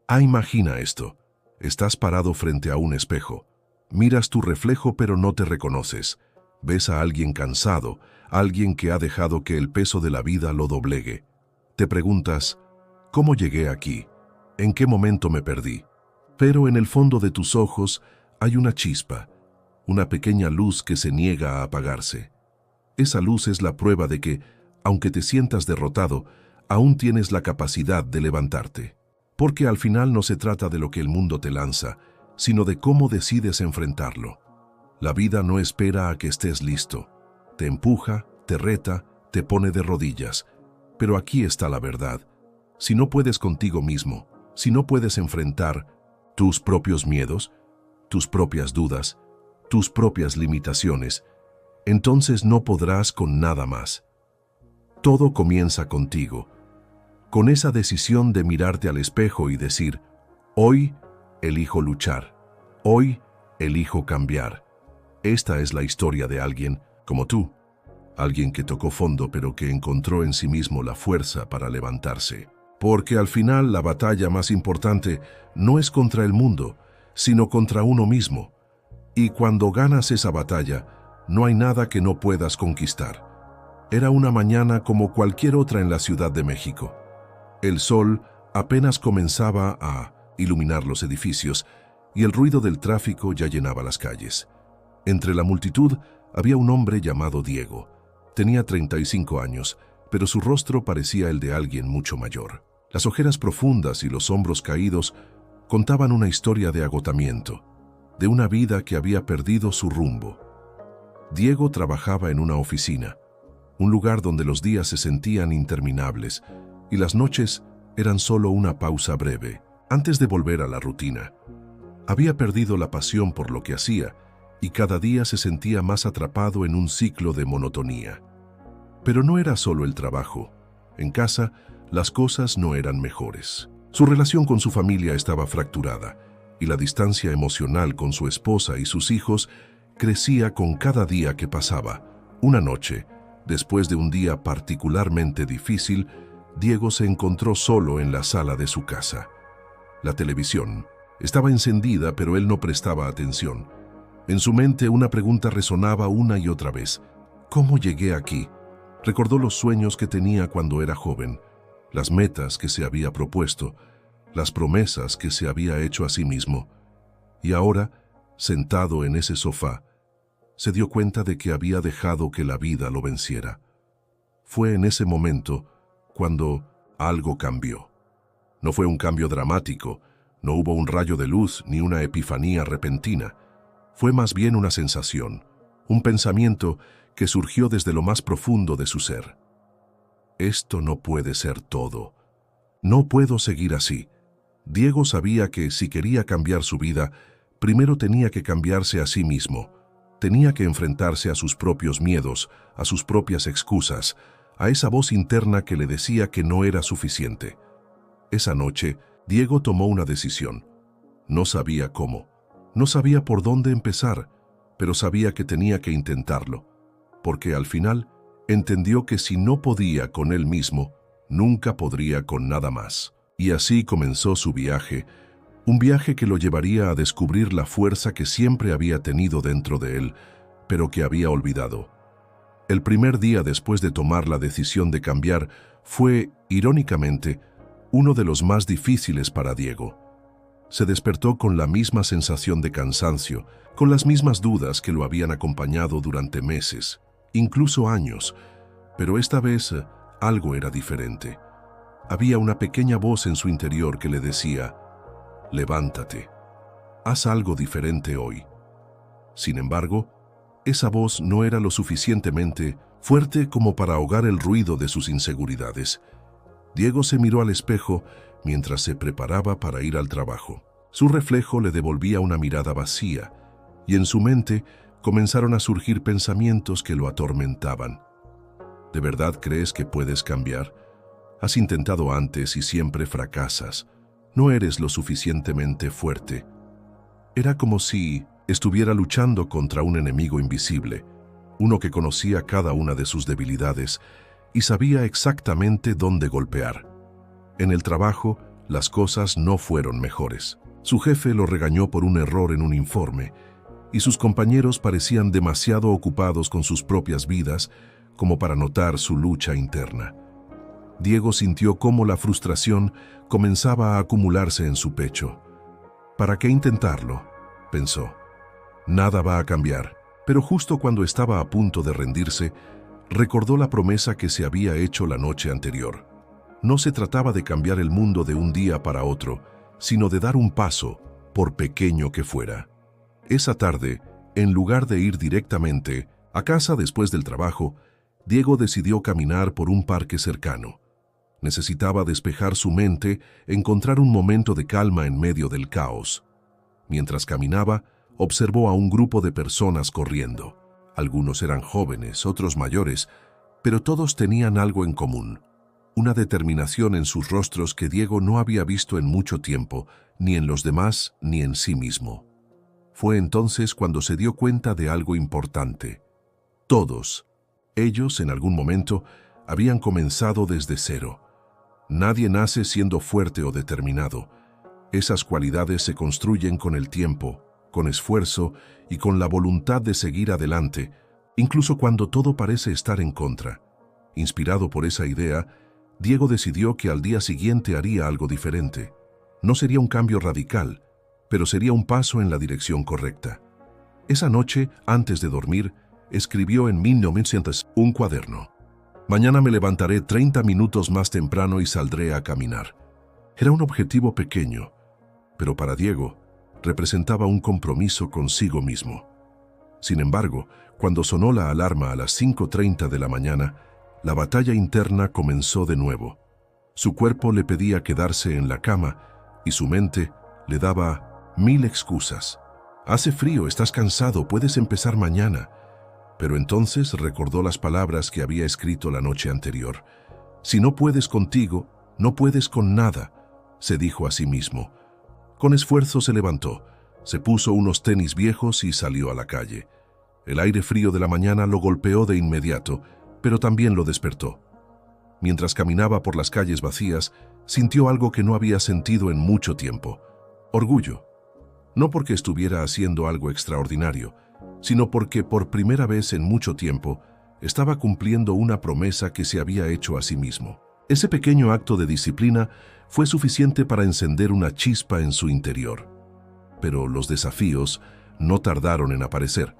Imagina esto. Estás parado frente a un espejo. Miras tu reflejo pero no te reconoces. Ves a alguien cansado, alguien que ha dejado que el peso de la vida lo doblegue. Te preguntas, ¿cómo llegué aquí? ¿En qué momento me perdí? Pero en el fondo de tus ojos hay una chispa, una pequeña luz que se niega a apagarse. Esa luz es la prueba de que, aunque te sientas derrotado, aún tienes la capacidad de levantarte. Porque al final no se trata de lo que el mundo te lanza, sino de cómo decides enfrentarlo. La vida no espera a que estés listo. Te empuja, te reta, te pone de rodillas. Pero aquí está la verdad. Si no puedes contigo mismo, si no puedes enfrentar tus propios miedos, tus propias dudas, tus propias limitaciones, entonces no podrás con nada más. Todo comienza contigo, con esa decisión de mirarte al espejo y decir, hoy elijo luchar, hoy elijo cambiar. Esta es la historia de alguien como tú, alguien que tocó fondo pero que encontró en sí mismo la fuerza para levantarse. Porque al final la batalla más importante no es contra el mundo, sino contra uno mismo. Y cuando ganas esa batalla, no hay nada que no puedas conquistar. Era una mañana como cualquier otra en la Ciudad de México. El sol apenas comenzaba a iluminar los edificios y el ruido del tráfico ya llenaba las calles. Entre la multitud había un hombre llamado Diego. Tenía 35 años, pero su rostro parecía el de alguien mucho mayor. Las ojeras profundas y los hombros caídos contaban una historia de agotamiento, de una vida que había perdido su rumbo. Diego trabajaba en una oficina, un lugar donde los días se sentían interminables y las noches eran solo una pausa breve, antes de volver a la rutina. Había perdido la pasión por lo que hacía y cada día se sentía más atrapado en un ciclo de monotonía. Pero no era solo el trabajo. En casa, las cosas no eran mejores. Su relación con su familia estaba fracturada y la distancia emocional con su esposa y sus hijos crecía con cada día que pasaba. Una noche, después de un día particularmente difícil, Diego se encontró solo en la sala de su casa. La televisión estaba encendida, pero él no prestaba atención. En su mente una pregunta resonaba una y otra vez. ¿Cómo llegué aquí? Recordó los sueños que tenía cuando era joven, las metas que se había propuesto, las promesas que se había hecho a sí mismo. Y ahora, sentado en ese sofá, se dio cuenta de que había dejado que la vida lo venciera. Fue en ese momento cuando algo cambió. No fue un cambio dramático, no hubo un rayo de luz ni una epifanía repentina. Fue más bien una sensación, un pensamiento que surgió desde lo más profundo de su ser. Esto no puede ser todo. No puedo seguir así. Diego sabía que si quería cambiar su vida, primero tenía que cambiarse a sí mismo. Tenía que enfrentarse a sus propios miedos, a sus propias excusas, a esa voz interna que le decía que no era suficiente. Esa noche, Diego tomó una decisión. No sabía cómo, no sabía por dónde empezar, pero sabía que tenía que intentarlo, porque al final entendió que si no podía con él mismo, nunca podría con nada más. Y así comenzó su viaje, un viaje que lo llevaría a descubrir la fuerza que siempre había tenido dentro de él, pero que había olvidado. El primer día después de tomar la decisión de cambiar fue, irónicamente, uno de los más difíciles para Diego. Se despertó con la misma sensación de cansancio, con las mismas dudas que lo habían acompañado durante meses, incluso años, pero esta vez algo era diferente. Había una pequeña voz en su interior que le decía, levántate, haz algo diferente hoy. Sin embargo, esa voz no era lo suficientemente fuerte como para ahogar el ruido de sus inseguridades. Diego se miró al espejo mientras se preparaba para ir al trabajo. Su reflejo le devolvía una mirada vacía, y en su mente comenzaron a surgir pensamientos que lo atormentaban. ¿De verdad crees que puedes cambiar? Has intentado antes y siempre fracasas. No eres lo suficientemente fuerte. Era como si estuviera luchando contra un enemigo invisible, uno que conocía cada una de sus debilidades y sabía exactamente dónde golpear. En el trabajo, las cosas no fueron mejores. Su jefe lo regañó por un error en un informe, y sus compañeros parecían demasiado ocupados con sus propias vidas como para notar su lucha interna. Diego sintió cómo la frustración comenzaba a acumularse en su pecho. ¿Para qué intentarlo?, pensó. Nada va a cambiar. Pero justo cuando estaba a punto de rendirse, recordó la promesa que se había hecho la noche anterior. No se trataba de cambiar el mundo de un día para otro, sino de dar un paso, por pequeño que fuera. Esa tarde, en lugar de ir directamente a casa después del trabajo, Diego decidió caminar por un parque cercano. Necesitaba despejar su mente, encontrar un momento de calma en medio del caos. Mientras caminaba, observó a un grupo de personas corriendo. Algunos eran jóvenes, otros mayores, pero todos tenían algo en común. Una determinación en sus rostros que Diego no había visto en mucho tiempo, ni en los demás, ni en sí mismo. Fue entonces cuando se dio cuenta de algo importante. Todos, ellos en algún momento, habían comenzado desde cero. Nadie nace siendo fuerte o determinado. Esas cualidades se construyen con el tiempo, con esfuerzo y con la voluntad de seguir adelante, incluso cuando todo parece estar en contra. Inspirado por esa idea, Diego decidió que al día siguiente haría algo diferente. No sería un cambio radical, pero sería un paso en la dirección correcta. Esa noche, antes de dormir, escribió en 1900 un cuaderno. Mañana me levantaré 30 minutos más temprano y saldré a caminar. Era un objetivo pequeño, pero para Diego representaba un compromiso consigo mismo. Sin embargo, cuando sonó la alarma a las 5:30 de la mañana, la batalla interna comenzó de nuevo. Su cuerpo le pedía quedarse en la cama y su mente le daba 1000 excusas. Hace frío, estás cansado, puedes empezar mañana. Pero entonces recordó las palabras que había escrito la noche anterior. Si no puedes contigo, no puedes con nada, se dijo a sí mismo. Con esfuerzo se levantó, se puso unos tenis viejos y salió a la calle. El aire frío de la mañana lo golpeó de inmediato, pero también lo despertó. Mientras caminaba por las calles vacías, sintió algo que no había sentido en mucho tiempo: orgullo. No porque estuviera haciendo algo extraordinario, sino porque por primera vez en mucho tiempo estaba cumpliendo una promesa que se había hecho a sí mismo. Ese pequeño acto de disciplina fue suficiente para encender una chispa en su interior. Pero los desafíos no tardaron en aparecer.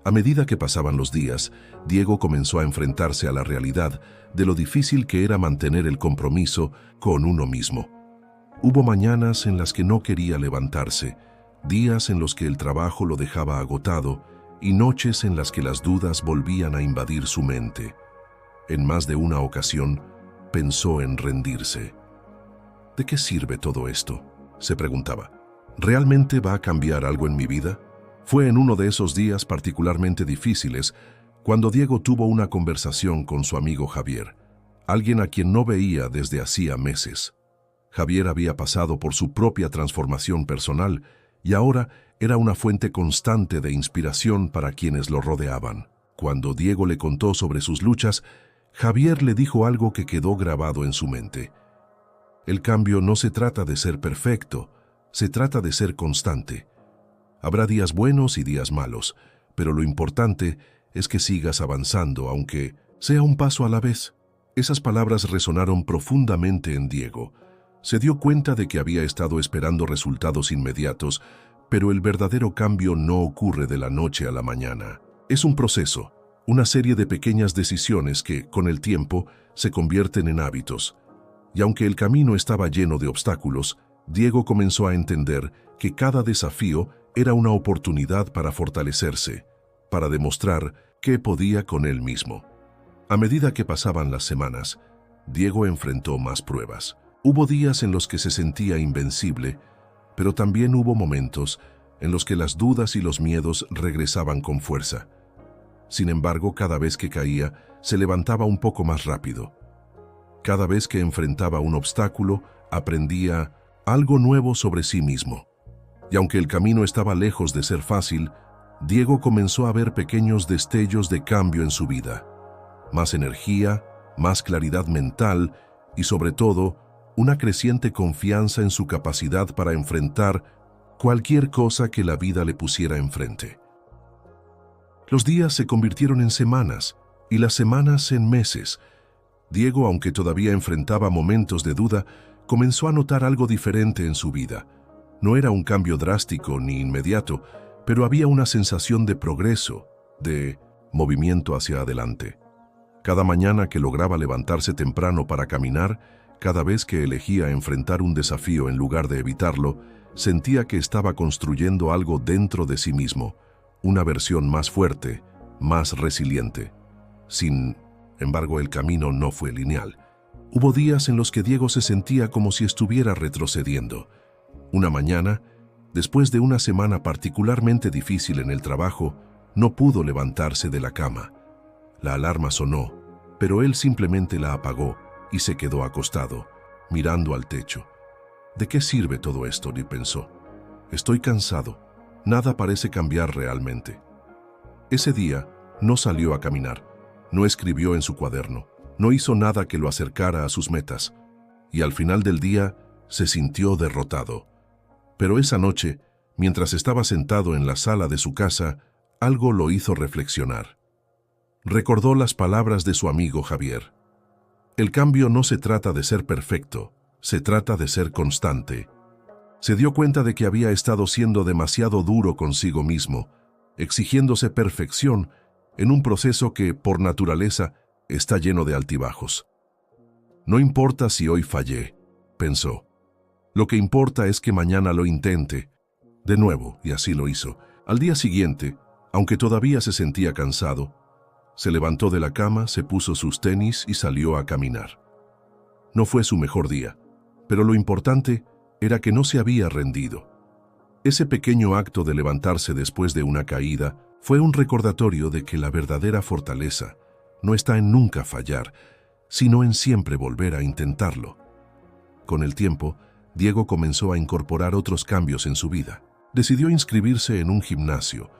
A medida que pasaban los días, Diego comenzó a enfrentarse a la realidad de lo difícil que era mantener el compromiso con uno mismo. Hubo mañanas en las que no quería levantarse, días en los que el trabajo lo dejaba agotado y noches en las que las dudas volvían a invadir su mente. En más de una ocasión, pensó en rendirse. ¿De qué sirve todo esto?, se preguntaba. ¿Realmente va a cambiar algo en mi vida? Fue en uno de esos días particularmente difíciles cuando Diego tuvo una conversación con su amigo Javier, alguien a quien no veía desde hacía meses. Javier había pasado por su propia transformación personal y ahora era una fuente constante de inspiración para quienes lo rodeaban. Cuando Diego le contó sobre sus luchas, Javier le dijo algo que quedó grabado en su mente. El cambio no se trata de ser perfecto, se trata de ser constante. Habrá días buenos y días malos, pero lo importante es que sigas avanzando, aunque sea un paso a la vez. Esas palabras resonaron profundamente en Diego. Se dio cuenta de que había estado esperando resultados inmediatos, pero el verdadero cambio no ocurre de la noche a la mañana. Es un proceso, una serie de pequeñas decisiones que, con el tiempo, se convierten en hábitos. Y aunque el camino estaba lleno de obstáculos, Diego comenzó a entender que cada desafío era una oportunidad para fortalecerse, para demostrar que podía con él mismo. A medida que pasaban las semanas, Diego enfrentó más pruebas. Hubo días en los que se sentía invencible, pero también hubo momentos en los que las dudas y los miedos regresaban con fuerza. Sin embargo, cada vez que caía, se levantaba un poco más rápido. Cada vez que enfrentaba un obstáculo, aprendía algo nuevo sobre sí mismo. Y aunque el camino estaba lejos de ser fácil, Diego comenzó a ver pequeños destellos de cambio en su vida. Más energía, más claridad mental y, sobre todo, una creciente confianza en su capacidad para enfrentar cualquier cosa que la vida le pusiera enfrente. Los días se convirtieron en semanas y las semanas en meses. Diego, aunque todavía enfrentaba momentos de duda, comenzó a notar algo diferente en su vida. No era un cambio drástico ni inmediato, pero había una sensación de progreso, de movimiento hacia adelante. Cada mañana que lograba levantarse temprano para caminar, cada vez que elegía enfrentar un desafío en lugar de evitarlo, sentía que estaba construyendo algo dentro de sí mismo, una versión más fuerte, más resiliente. Sin embargo, el camino no fue lineal. Hubo días en los que Diego se sentía como si estuviera retrocediendo. Una mañana, después de una semana particularmente difícil en el trabajo, no pudo levantarse de la cama. La alarma sonó, pero él simplemente la apagó y se quedó acostado, mirando al techo. ¿De qué sirve todo esto?, pensó. Estoy cansado. Nada parece cambiar realmente. Ese día no salió a caminar, no escribió en su cuaderno, no hizo nada que lo acercara a sus metas, y al final del día se sintió derrotado. Pero esa noche, mientras estaba sentado en la sala de su casa, algo lo hizo reflexionar. Recordó las palabras de su amigo Javier. El cambio no se trata de ser perfecto, se trata de ser constante. Se dio cuenta de que había estado siendo demasiado duro consigo mismo, exigiéndose perfección en un proceso que, por naturaleza, está lleno de altibajos. No importa si hoy fallé, pensó. Lo que importa es que mañana lo intente. De nuevo, y así lo hizo. Al día siguiente, aunque todavía se sentía cansado, se levantó de la cama, se puso sus tenis y salió a caminar. No fue su mejor día, pero lo importante era que no se había rendido. Ese pequeño acto de levantarse después de una caída fue un recordatorio de que la verdadera fortaleza no está en nunca fallar, sino en siempre volver a intentarlo. Con el tiempo, Diego comenzó a incorporar otros cambios en su vida. Decidió inscribirse en un gimnasio,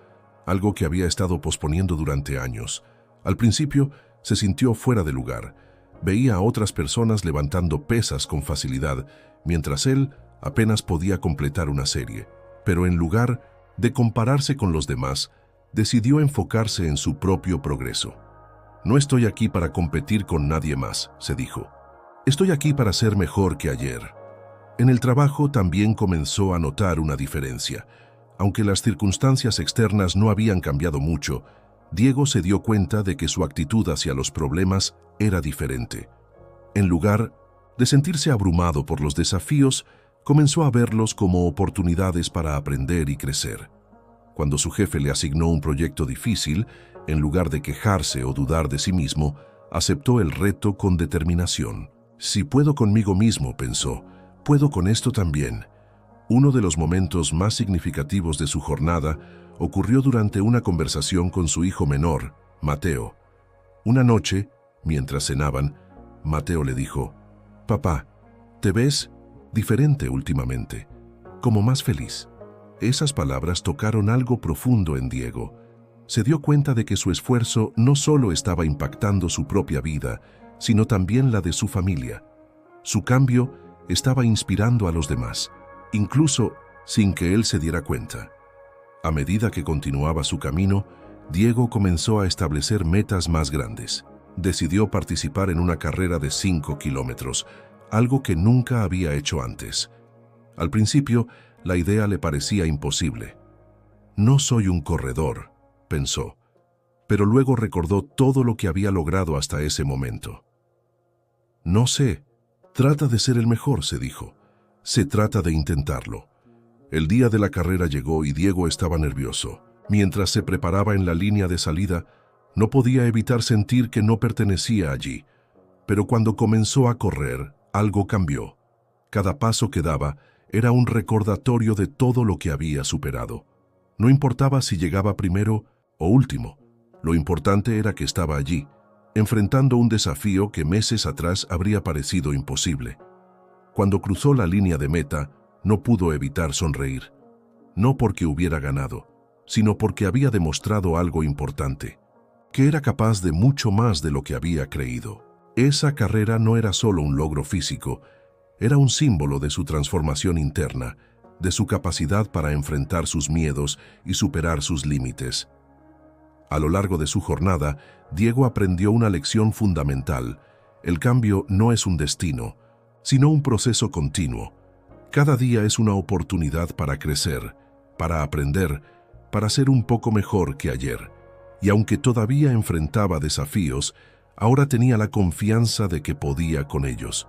algo que había estado posponiendo durante años. Al principio, se sintió fuera de lugar. Veía a otras personas levantando pesas con facilidad, mientras él apenas podía completar una serie. Pero en lugar de compararse con los demás, decidió enfocarse en su propio progreso. No estoy aquí para competir con nadie más, se dijo. Estoy aquí para ser mejor que ayer. En el trabajo también comenzó a notar una diferencia. Aunque las circunstancias externas no habían cambiado mucho, Diego se dio cuenta de que su actitud hacia los problemas era diferente. En lugar de sentirse abrumado por los desafíos, comenzó a verlos como oportunidades para aprender y crecer. Cuando su jefe le asignó un proyecto difícil, en lugar de quejarse o dudar de sí mismo, aceptó el reto con determinación. Si puedo conmigo mismo, pensó, puedo con esto también. Uno de los momentos más significativos de su jornada ocurrió durante una conversación con su hijo menor, Mateo. Una noche, mientras cenaban, Mateo le dijo: «Papá, ¿te ves diferente últimamente? Como más feliz». Esas palabras tocaron algo profundo en Diego. Se dio cuenta de que su esfuerzo no solo estaba impactando su propia vida, sino también la de su familia. Su cambio estaba inspirando a los demás, incluso sin que él se diera cuenta. A medida que continuaba su camino, Diego comenzó a establecer metas más grandes. Decidió participar en una carrera de 5 kilómetros, algo que nunca había hecho antes. Al principio, la idea le parecía imposible. No soy un corredor, pensó, pero luego recordó todo lo que había logrado hasta ese momento. No sé, trata de ser el mejor, se dijo. Se trata de intentarlo. El día de la carrera llegó y Diego estaba nervioso. Mientras se preparaba en la línea de salida, no podía evitar sentir que no pertenecía allí. Pero cuando comenzó a correr, algo cambió. Cada paso que daba era un recordatorio de todo lo que había superado. No importaba si llegaba primero o último. Lo importante era que estaba allí, enfrentando un desafío que meses atrás habría parecido imposible. Cuando cruzó la línea de meta, no pudo evitar sonreír. No porque hubiera ganado, sino porque había demostrado algo importante, que era capaz de mucho más de lo que había creído. Esa carrera no era solo un logro físico, Era un símbolo de su transformación interna, de su capacidad para enfrentar sus miedos y superar sus límites. A lo largo de su jornada, Diego aprendió una lección fundamental. El cambio no es un destino, sino un proceso continuo. Cada día es una oportunidad para crecer, para aprender, para ser un poco mejor que ayer. Y aunque todavía enfrentaba desafíos, ahora tenía la confianza de que podía con ellos,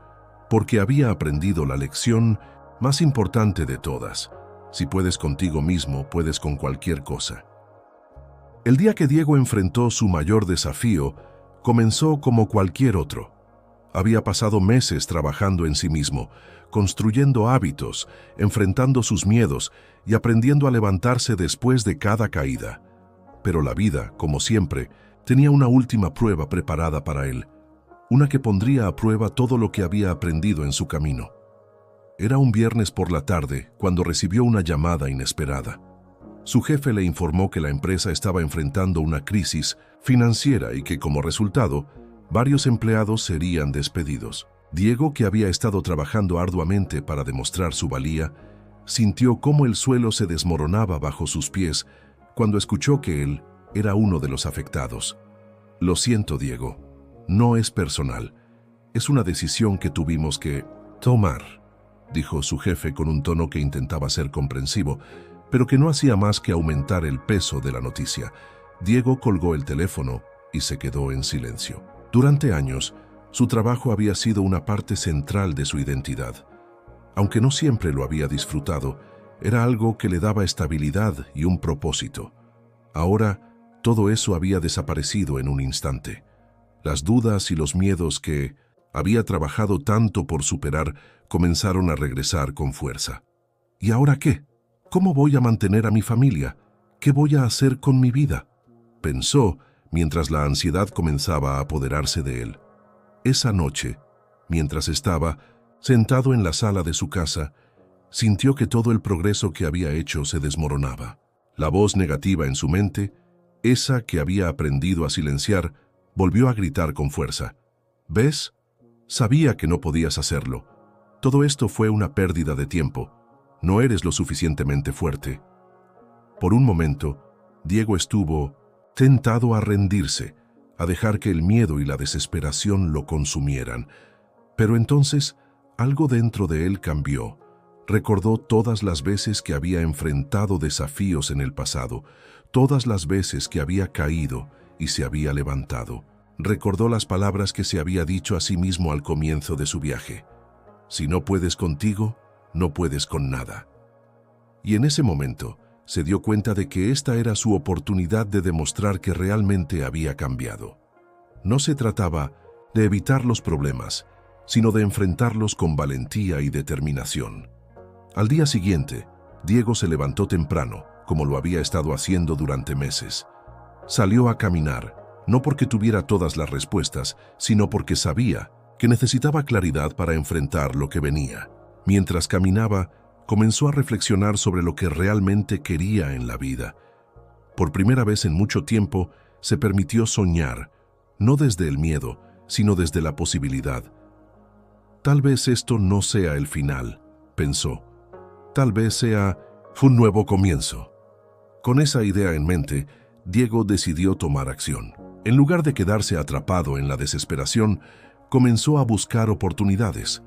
porque había aprendido la lección más importante de todas. Si puedes contigo mismo, puedes con cualquier cosa. El día que Diego enfrentó su mayor desafío, comenzó como cualquier otro. Había pasado meses trabajando en sí mismo, construyendo hábitos, enfrentando sus miedos y aprendiendo a levantarse después de cada caída. Pero la vida, como siempre, tenía una última prueba preparada para él, una que pondría a prueba todo lo que había aprendido en su camino. Era un viernes por la tarde cuando recibió una llamada inesperada. Su jefe le informó que la empresa estaba enfrentando una crisis financiera y que, como resultado, varios empleados serían despedidos. Diego, que había estado trabajando arduamente para demostrar su valía, sintió cómo el suelo se desmoronaba bajo sus pies cuando escuchó que él era uno de los afectados. Lo siento, Diego. No es personal. Es una decisión que tuvimos que tomar, dijo su jefe con un tono que intentaba ser comprensivo, pero que no hacía más que aumentar el peso de la noticia. Diego colgó el teléfono y se quedó en silencio. Durante años, su trabajo había sido una parte central de su identidad. Aunque no siempre lo había disfrutado, era algo que le daba estabilidad y un propósito. Ahora, todo eso había desaparecido en un instante. Las dudas y los miedos que había trabajado tanto por superar comenzaron a regresar con fuerza. ¿Y ahora qué? ¿Cómo voy a mantener a mi familia? ¿Qué voy a hacer con mi vida?, pensó mientras la ansiedad comenzaba a apoderarse de él. Esa noche, mientras estaba sentado en la sala de su casa, sintió que todo el progreso que había hecho se desmoronaba. La voz negativa en su mente, esa que había aprendido a silenciar, volvió a gritar con fuerza. ¿Ves? Sabía que no podías hacerlo. Todo esto fue una pérdida de tiempo. No eres lo suficientemente fuerte. Por un momento, Diego estuvo tentado a rendirse, a dejar que el miedo y la desesperación lo consumieran. Pero entonces, algo dentro de él cambió. Recordó todas las veces que había enfrentado desafíos en el pasado, todas las veces que había caído y se había levantado. Recordó las palabras que se había dicho a sí mismo al comienzo de su viaje. Si no puedes contigo, no puedes con nada. Y en ese momento, se dio cuenta de que esta era su oportunidad de demostrar que realmente había cambiado. No se trataba de evitar los problemas, sino de enfrentarlos con valentía y determinación. Al día siguiente, Diego se levantó temprano, como lo había estado haciendo durante meses. Salió a caminar, no porque tuviera todas las respuestas, sino porque sabía que necesitaba claridad para enfrentar lo que venía. Mientras caminaba, comenzó a reflexionar sobre lo que realmente quería en la vida. Por primera vez en mucho tiempo, se permitió soñar, no desde el miedo, sino desde la posibilidad. Tal vez esto no sea el final, pensó. Tal vez sea un nuevo comienzo. Con esa idea en mente, Diego decidió tomar acción. En lugar de quedarse atrapado en la desesperación, comenzó a buscar oportunidades.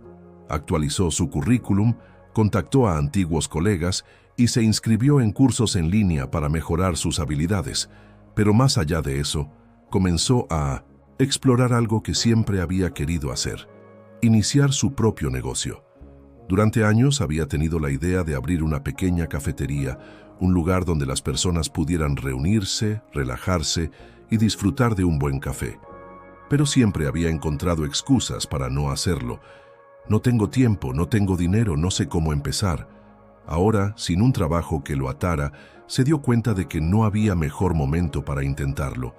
Actualizó su currículum, contactó a antiguos colegas y se inscribió en cursos en línea para mejorar sus habilidades. Pero más allá de eso, comenzó a explorar algo que siempre había querido hacer: iniciar su propio negocio. Durante años había tenido la idea de abrir una pequeña cafetería, un lugar donde las personas pudieran reunirse, relajarse y disfrutar de un buen café. Pero siempre había encontrado excusas para no hacerlo. No tengo tiempo, no tengo dinero, no sé cómo empezar. Ahora, sin un trabajo que lo atara, se dio cuenta de que no había mejor momento para intentarlo.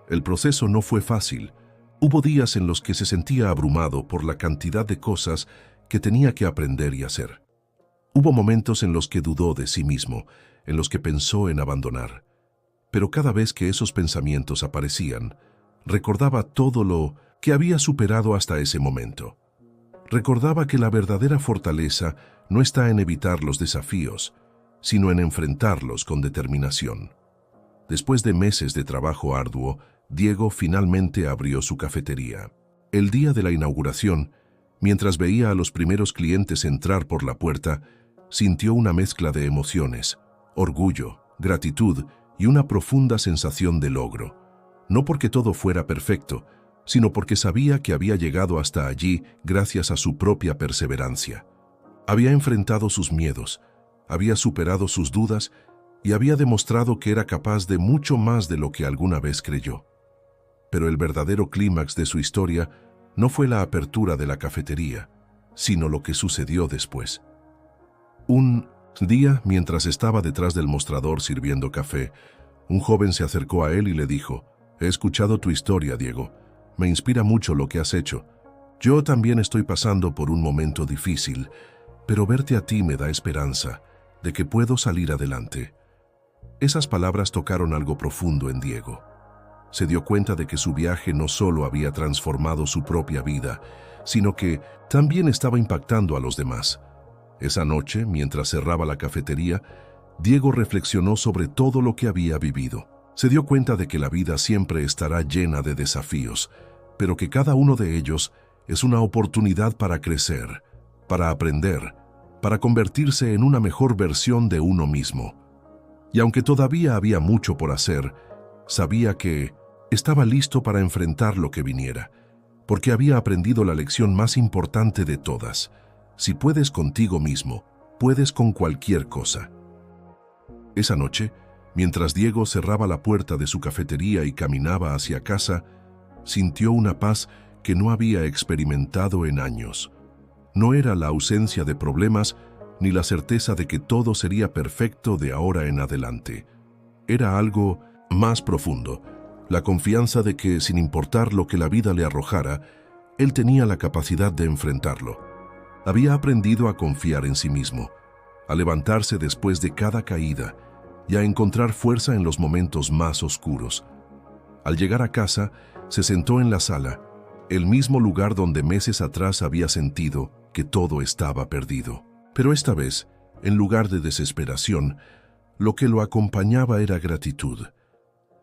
El proceso no fue fácil. Hubo días en los que se sentía abrumado por la cantidad de cosas que tenía que aprender y hacer. Hubo momentos en los que dudó de sí mismo, en los que pensó en abandonar. Pero cada vez que esos pensamientos aparecían, recordaba todo lo que había superado hasta ese momento. Recordaba que la verdadera fortaleza no está en evitar los desafíos, sino en enfrentarlos con determinación. Después de meses de trabajo arduo, Diego finalmente abrió su cafetería. El día de la inauguración, mientras veía a los primeros clientes entrar por la puerta, sintió una mezcla de emociones, orgullo, gratitud y una profunda sensación de logro. No porque todo fuera perfecto, sino porque sabía que había llegado hasta allí gracias a su propia perseverancia. Había enfrentado sus miedos, había superado sus dudas y había demostrado que era capaz de mucho más de lo que alguna vez creyó. Pero el verdadero clímax de su historia no fue la apertura de la cafetería, sino lo que sucedió después. Un día, mientras estaba detrás del mostrador sirviendo café, un joven se acercó a él y le dijo: «He escuchado tu historia, Diego. Me inspira mucho lo que has hecho. Yo también estoy pasando por un momento difícil, pero verte a ti me da esperanza de que puedo salir adelante». Esas palabras tocaron algo profundo en Diego. Se dio cuenta de que su viaje no solo había transformado su propia vida, sino que también estaba impactando a los demás. Esa noche, mientras cerraba la cafetería, Diego reflexionó sobre todo lo que había vivido. Se dio cuenta de que la vida siempre estará llena de desafíos, pero que cada uno de ellos es una oportunidad para crecer, para aprender, para convertirse en una mejor versión de uno mismo. Y aunque todavía había mucho por hacer, sabía que estaba listo para enfrentar lo que viniera, porque había aprendido la lección más importante de todas: si puedes contigo mismo, puedes con cualquier cosa. Esa noche, mientras Diego cerraba la puerta de su cafetería y caminaba hacia casa, sintió una paz que no había experimentado en años. No era la ausencia de problemas ni la certeza de que todo sería perfecto de ahora en adelante. Era algo más profundo, la confianza de que, sin importar lo que la vida le arrojara, él tenía la capacidad de enfrentarlo. Había aprendido a confiar en sí mismo, a levantarse después de cada caída y a encontrar fuerza en los momentos más oscuros. Al llegar a casa, se sentó en la sala, el mismo lugar donde meses atrás había sentido que todo estaba perdido. Pero esta vez, en lugar de desesperación, lo que lo acompañaba era gratitud.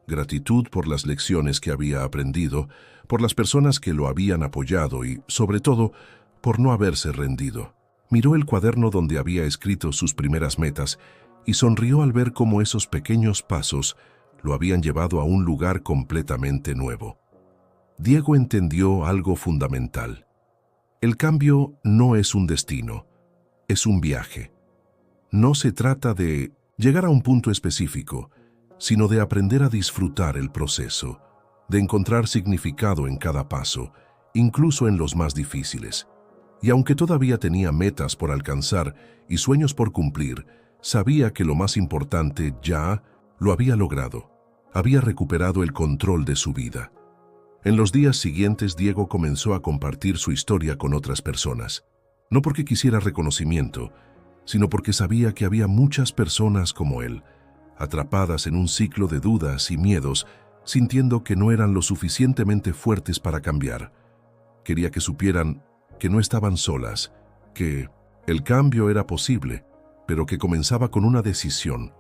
Gratitud por las lecciones que había aprendido, por las personas que lo habían apoyado y, sobre todo, por no haberse rendido. Miró el cuaderno donde había escrito sus primeras metas y sonrió al ver cómo esos pequeños pasos lo habían llevado a un lugar completamente nuevo. Diego entendió algo fundamental. El cambio no es un destino, es un viaje. No se trata de llegar a un punto específico, sino de aprender a disfrutar el proceso, de encontrar significado en cada paso, incluso en los más difíciles. Y aunque todavía tenía metas por alcanzar y sueños por cumplir, sabía que lo más importante ya lo había logrado. Había recuperado el control de su vida. En los días siguientes, Diego comenzó a compartir su historia con otras personas. No porque quisiera reconocimiento, sino porque sabía que había muchas personas como él, atrapadas en un ciclo de dudas y miedos, sintiendo que no eran lo suficientemente fuertes para cambiar. Quería que supieran que no estaban solas, que el cambio era posible, pero que comenzaba con una decisión,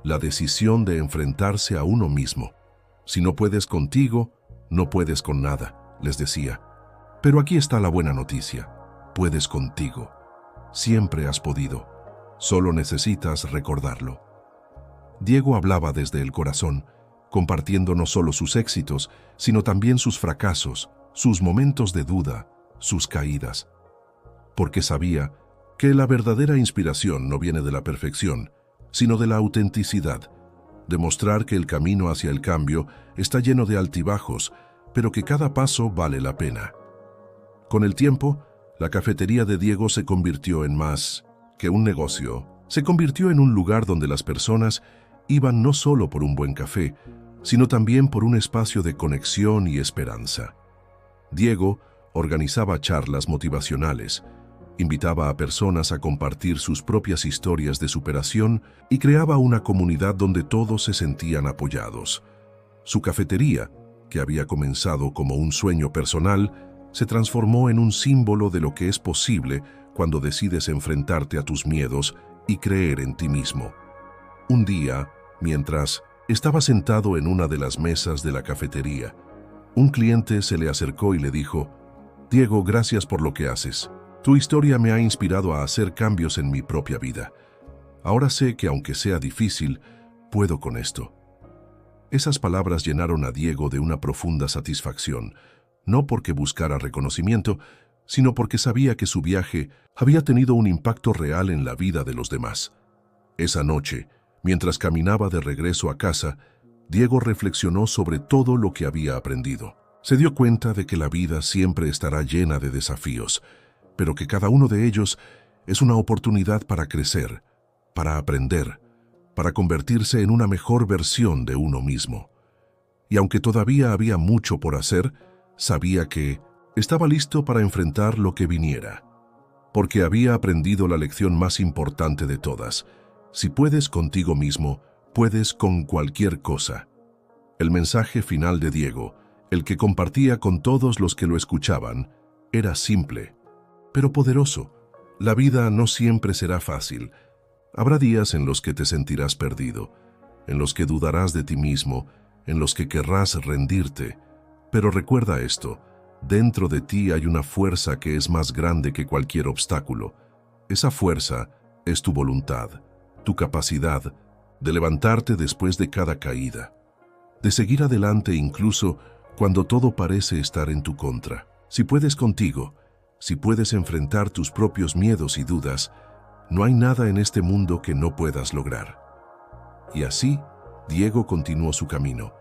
la decisión de enfrentarse a uno mismo. Si no puedes contigo, no puedes con nada, les decía. Pero aquí está la buena noticia: puedes contigo. Siempre has podido. Solo necesitas recordarlo. Diego hablaba desde el corazón, compartiendo no solo sus éxitos, sino también sus fracasos, sus momentos de duda, sus caídas. Porque sabía que la verdadera inspiración no viene de la perfección, sino de la autenticidad, demostrar que el camino hacia el cambio está lleno de altibajos, pero que cada paso vale la pena. Con el tiempo, la cafetería de Diego se convirtió en más que un negocio. Se convirtió en un lugar donde las personas iban no solo por un buen café, sino también por un espacio de conexión y esperanza. Diego organizaba charlas motivacionales, invitaba a personas a compartir sus propias historias de superación y creaba una comunidad donde todos se sentían apoyados. Su cafetería, que había comenzado como un sueño personal, se transformó en un símbolo de lo que es posible cuando decides enfrentarte a tus miedos y creer en ti mismo. Un día, mientras estaba sentado en una de las mesas de la cafetería, un cliente se le acercó y le dijo: «Diego, gracias por lo que haces. Tu historia me ha inspirado a hacer cambios en mi propia vida. Ahora sé que aunque sea difícil, puedo con esto». Esas palabras llenaron a Diego de una profunda satisfacción, no porque buscara reconocimiento, sino porque sabía que su viaje había tenido un impacto real en la vida de los demás. Esa noche, mientras caminaba de regreso a casa, Diego reflexionó sobre todo lo que había aprendido. Se dio cuenta de que la vida siempre estará llena de desafíos, pero que cada uno de ellos es una oportunidad para crecer, para aprender, para convertirse en una mejor versión de uno mismo. Y aunque todavía había mucho por hacer, sabía que estaba listo para enfrentar lo que viniera, porque había aprendido la lección más importante de todas: si puedes contigo mismo, puedes con cualquier cosa. El mensaje final de Diego, el que compartía con todos los que lo escuchaban, era simple, pero poderoso. La vida no siempre será fácil. Habrá días en los que te sentirás perdido, en los que dudarás de ti mismo, en los que querrás rendirte. Pero recuerda esto: dentro de ti hay una fuerza que es más grande que cualquier obstáculo. Esa fuerza es tu voluntad, tu capacidad de levantarte después de cada caída, de seguir adelante incluso cuando todo parece estar en tu contra. Si puedes contigo, si puedes enfrentar tus propios miedos y dudas, no hay nada en este mundo que no puedas lograr. Y así, Diego continuó su camino,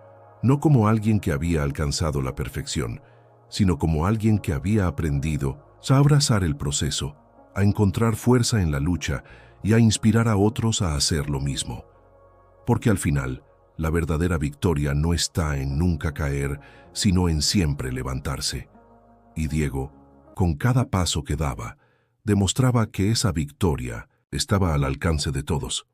no como alguien que había alcanzado la perfección, sino como alguien que había aprendido a abrazar el proceso, a encontrar fuerza en la lucha y a inspirar a otros a hacer lo mismo. Porque al final, la verdadera victoria no está en nunca caer, sino en siempre levantarse. Y Diego, con cada paso que daba, demostraba que esa victoria estaba al alcance de todos.